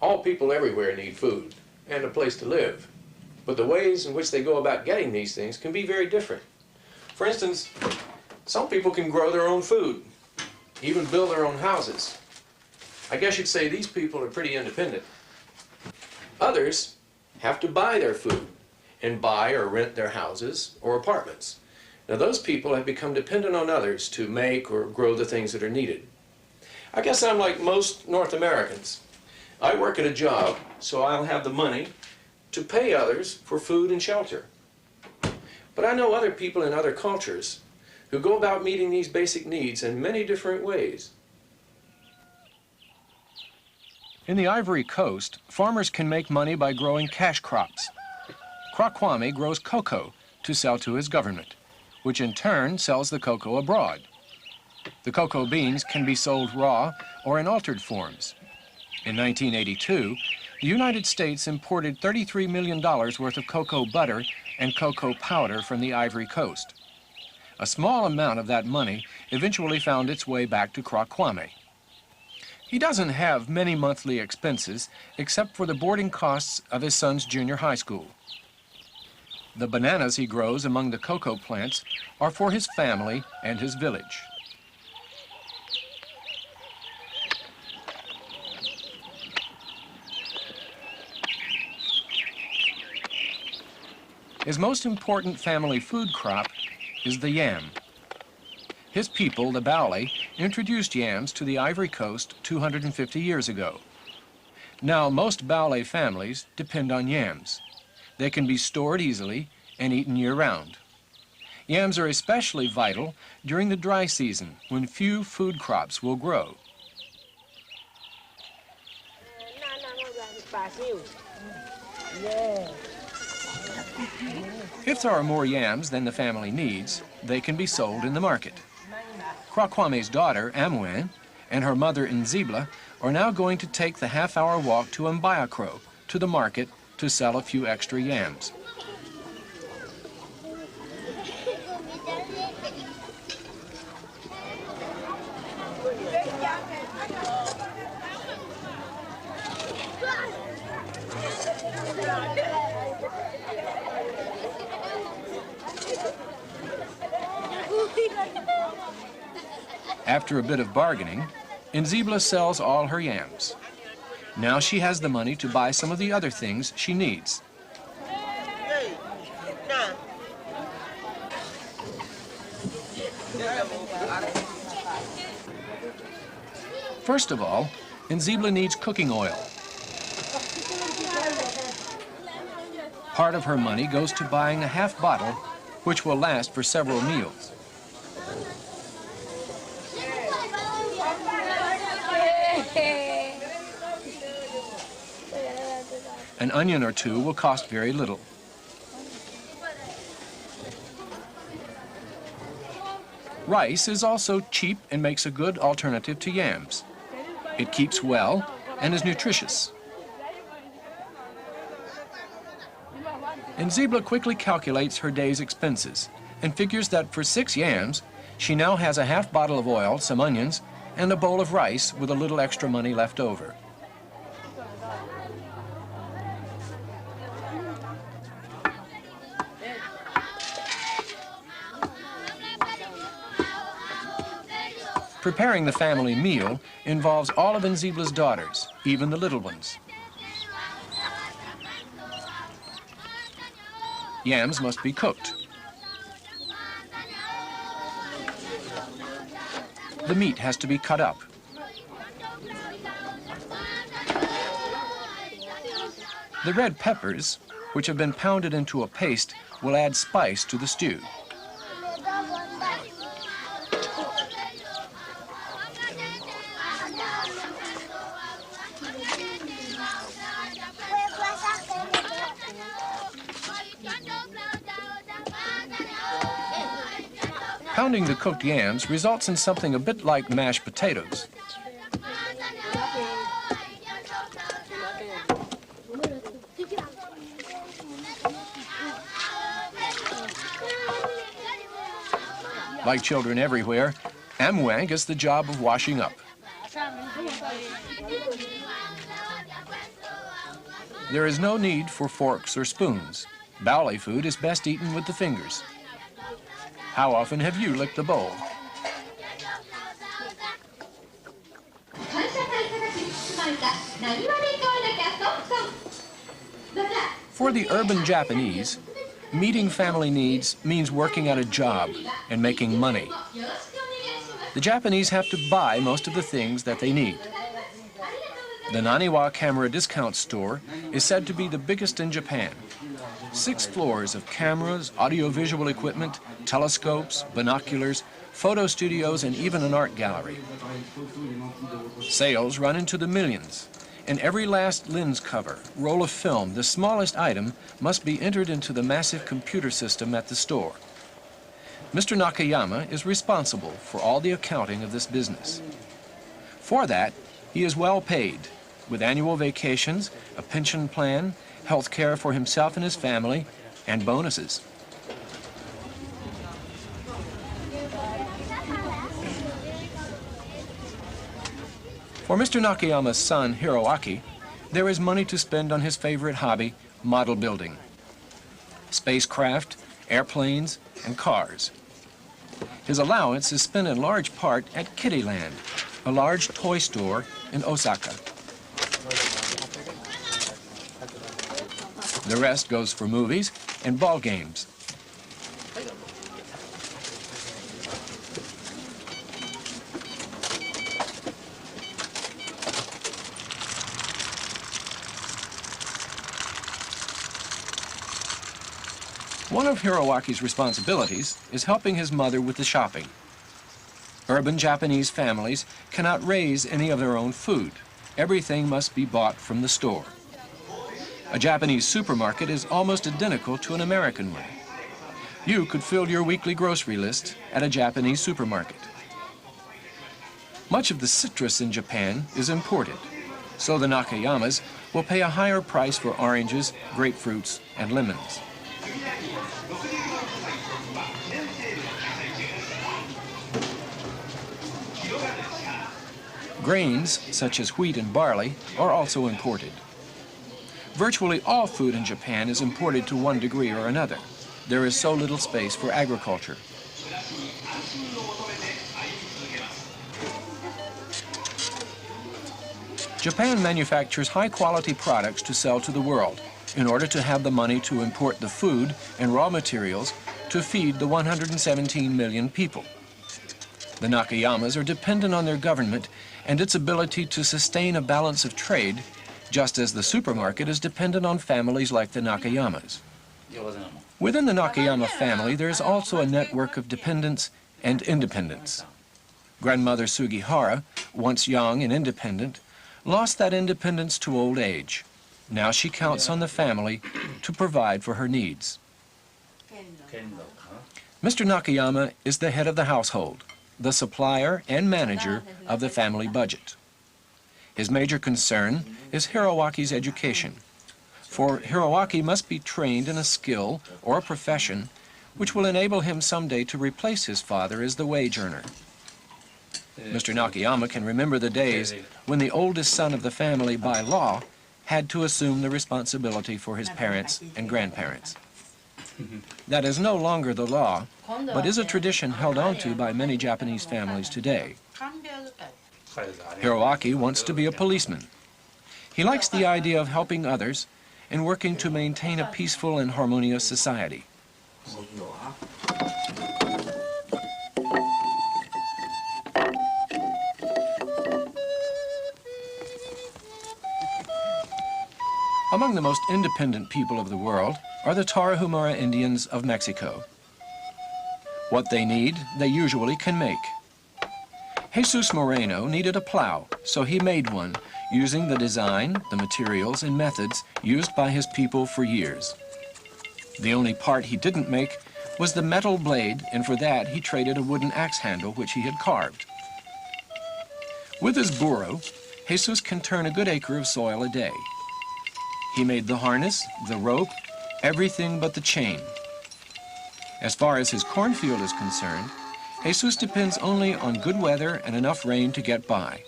All people everywhere need food and a place to live, but the ways in which they go about getting these things can be very different. For instance, some people can grow their own food, even build their own houses. I guess you'd say these people are pretty independent. Others have to buy their food and buy or rent their houses or apartments. Now those people have become dependent on others to make or grow the things that are needed. I guess I'm like most North Americans. I work at a job, so I'll have the money to pay others for food and shelter. But I know other people in other cultures who go about meeting these basic needs in many different ways. In the Ivory Coast, farmers can make money by growing cash crops. Kwame grows cocoa to sell to his government, which in turn sells the cocoa abroad. The cocoa beans can be sold raw or in altered forms. In 1982, the United States imported $33 million worth of cocoa butter and cocoa powder from the Ivory Coast. A small amount of that money eventually found its way back to Kwame. He doesn't have many monthly expenses except for the boarding costs of his son's junior high school. The bananas he grows among the cocoa plants are for his family and his village. His most important family food crop is the yam. His people, the Baoul'e, introduced yams to the Ivory Coast 250 years ago. Now, most Baoul'e families depend on yams. They can be stored easily and eaten year-round. Yams are especially vital during the dry season, when few food crops will grow. If there are more yams than the family needs, they can be sold in the market. Kwame's daughter, Amwen, and her mother, Nzibla, are now going to take the half-hour walk to Mbayakro, to the market, to sell a few extra yams. After a bit of bargaining, Nzibla sells all her yams. Now she has the money to buy some of the other things she needs. First of all, Nzibla needs cooking oil. Part of her money goes to buying a half bottle, which will last for several meals. An onion or two will cost very little. Rice is also cheap and makes a good alternative to yams. It keeps well and is nutritious. Nzibla quickly calculates her day's expenses and figures that for 6 yams, she now has a half bottle of oil, some onions, and a bowl of rice with a little extra money left over. Preparing the family meal involves all of Nzibla's daughters, even the little ones. Yams must be cooked. The meat has to be cut up. The red peppers, which have been pounded into a paste, will add spice to the stew. Pounding the cooked yams results in something a bit like mashed potatoes. Like children everywhere, Amwen gets the job of washing up. There is no need for forks or spoons. Baoul'e food is best eaten with the fingers. How often have you licked the bowl? For the urban Japanese, meeting family needs means working at a job and making money. The Japanese have to buy most of the things that they need. The Naniwa Camera Discount Store is said to be the biggest in Japan. 6 floors of cameras, audiovisual equipment, telescopes, binoculars, photo studios, and even an art gallery. Sales run into the millions, and every last lens cover, roll of film, the smallest item must be entered into the massive computer system at the store. Mr. Nakayama is responsible for all the accounting of this business. For that, he is well paid, with annual vacations, a pension plan, health care for himself and his family, and bonuses. For Mr. Nakayama's son, Hiroaki, there is money to spend on his favorite hobby, model building. Spacecraft, airplanes, and cars. His allowance is spent in large part at Kittyland, a large toy store in Osaka. The rest goes for movies and ball games. One of Hiroaki's responsibilities is helping his mother with the shopping. Urban Japanese families cannot raise any of their own food. Everything must be bought from the store. A Japanese supermarket is almost identical to an American one. You could fill your weekly grocery list at a Japanese supermarket. Much of the citrus in Japan is imported, so the Nakayamas will pay a higher price for oranges, grapefruits, and lemons. Grains, such as wheat and barley, are also imported. Virtually all food in Japan is imported to one degree or another. There is so little space for agriculture. Japan manufactures high-quality products to sell to the world in order to have the money to import the food and raw materials to feed the 117 million people. The Nakayamas are dependent on their government and its ability to sustain a balance of trade, just as the supermarket is dependent on families like the Nakayamas. Within the Nakayama family, there is also a network of dependents and independents. Grandmother Sugihara, once young and independent, lost that independence to old age. Now she counts on the family to provide for her needs. Mr. Nakayama is the head of the household, the supplier and manager of the family budget. His major concern is Hiroaki's education, for Hiroaki must be trained in a skill or a profession which will enable him someday to replace his father as the wage earner. Mr. Nakayama can remember the days when the oldest son of the family, by law, had to assume the responsibility for his parents and grandparents. That is no longer the law, but is a tradition held onto by many Japanese families today. Hiroaki wants to be a policeman. He likes the idea of helping others and working to maintain a peaceful and harmonious society. Among the most independent people of the world are the Tarahumara Indians of Mexico. What they need, they usually can make. Jesus Moreno needed a plow, so he made one, using the design, the materials, and methods used by his people for years. The only part he didn't make was the metal blade, and for that he traded a wooden axe handle which he had carved. With his burro, Jesus can turn a good acre of soil a day. He made the harness, the rope, everything but the chain. As far as his cornfield is concerned, Jesus depends only on good weather and enough rain to get by.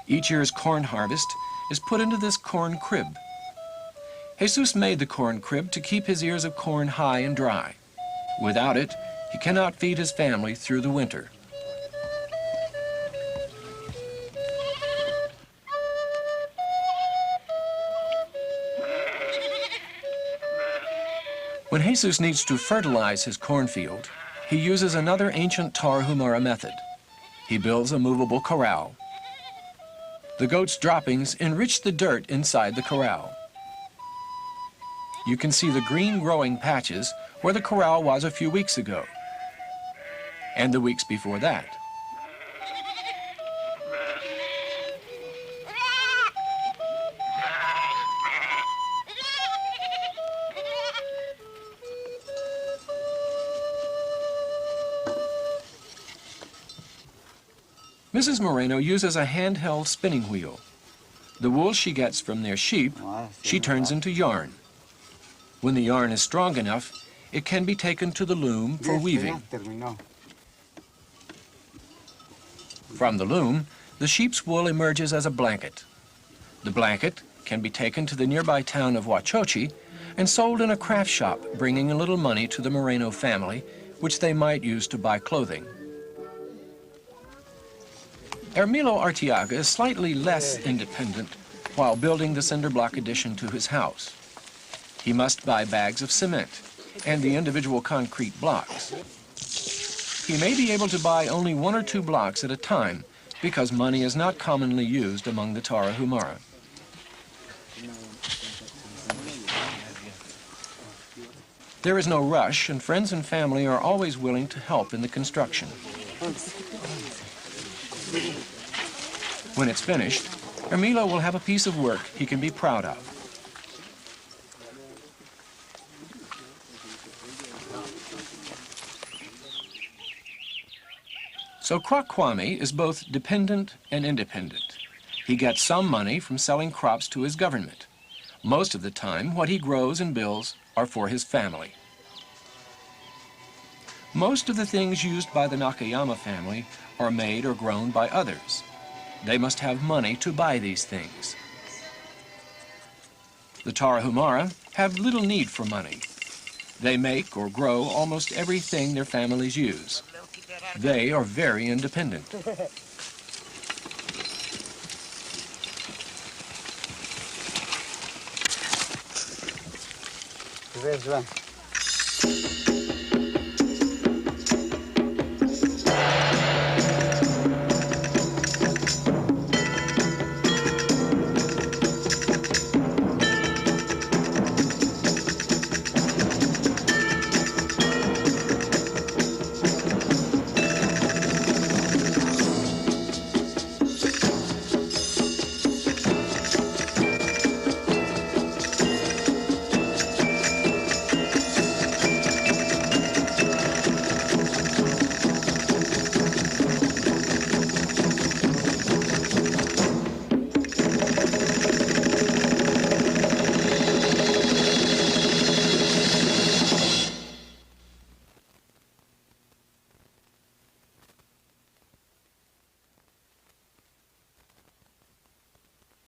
Each year's corn harvest is put into this corn crib. Jesus made the corn crib to keep his ears of corn high and dry. Without it, he cannot feed his family through the winter. When Jesus needs to fertilize his cornfield, he uses another ancient Tarahumara method. He builds a movable corral. The goat's droppings enrich the dirt inside the corral. You can see the green growing patches where the corral was a few weeks ago, and the weeks before that. Mrs. Moreno uses a handheld spinning wheel. The wool she gets from their sheep, she turns into yarn. When the yarn is strong enough, it can be taken to the loom for weaving. From the loom, the sheep's wool emerges as a blanket. The blanket can be taken to the nearby town of Huachochi and sold in a craft shop, bringing a little money to the Moreno family, which they might use to buy clothing. Hermilo Arteaga is slightly less independent while building the cinder block addition to his house. He must buy bags of cement and the individual concrete blocks. He may be able to buy only 1 or 2 blocks at a time because money is not commonly used among the Tarahumara. There is no rush, and friends and family are always willing to help in the construction. When it's finished, Hermilo will have a piece of work he can be proud of. So Kwakwami is both dependent and independent. He gets some money from selling crops to his government. Most of the time, what he grows and builds are for his family. Most of the things used by the Nakayama family are made or grown by others. They must have money to buy these things. The Tarahumara have little need for money. They make or grow almost everything their families use. They are very independent. Red one.